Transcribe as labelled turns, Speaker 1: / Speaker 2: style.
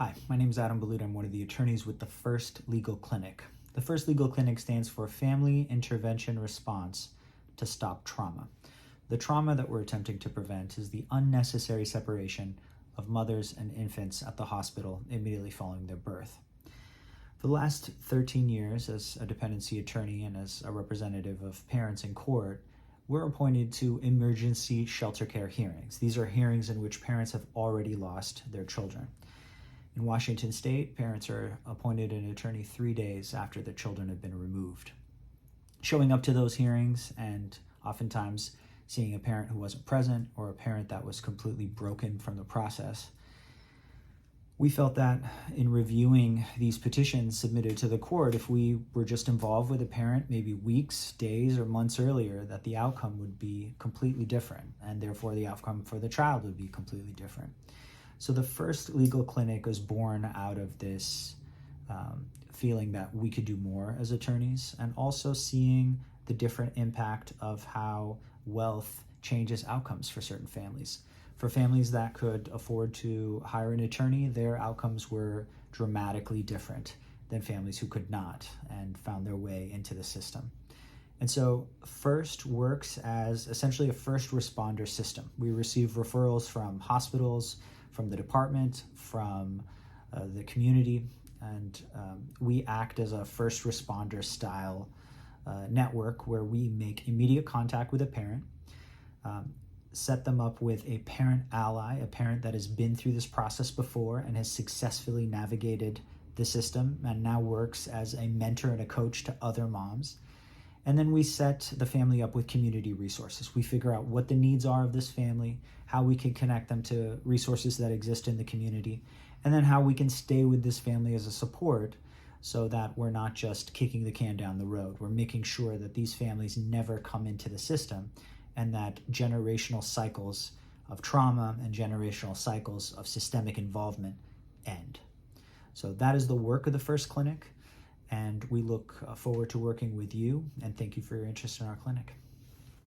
Speaker 1: Hi, my name is Adam Ballout. I'm one of the attorneys with the First Legal Clinic. The First Legal Clinic stands for Family Intervention Response to Stop Trauma. The trauma that we're attempting to prevent is the unnecessary separation of mothers and infants at the hospital immediately following their birth. For the last 13 years, as a dependency attorney and as a representative of parents in court, we're appointed to emergency shelter care hearings. These are hearings in which parents have already lost their children. In Washington state, parents are appointed an attorney 3 days after their children have been removed. Showing up to those hearings and oftentimes seeing a parent who wasn't present or a parent that was completely broken from the process, we felt that in reviewing these petitions submitted to the court, if we were just involved with a parent maybe weeks, days, or months earlier, that the outcome would be completely different, and therefore the outcome for the child would be completely different. So the First Legal Clinic was born out of this feeling that we could do more as attorneys, and also seeing the different impact of how wealth changes outcomes for certain families. For families that could afford to hire an attorney, their outcomes were dramatically different than families who could not and found their way into the system. And so FIRST works as essentially a first responder system. We receive referrals from hospitals, from the department, from the community, and we act as a first responder style network where we make immediate contact with a parent, set them up with a parent ally, a parent that has been through this process before and has successfully navigated the system and now works as a mentor and a coach to other moms. And then we set the family up with community resources. We figure out what the needs are of this family, how we can connect them to resources that exist in the community, and then how we can stay with this family as a support so that we're not just kicking the can down the road. We're making sure that these families never come into the system and that generational cycles of trauma and generational cycles of systemic involvement end. So that is the work of the First Clinic, and we look forward to working with you, and thank you for your interest in our clinic.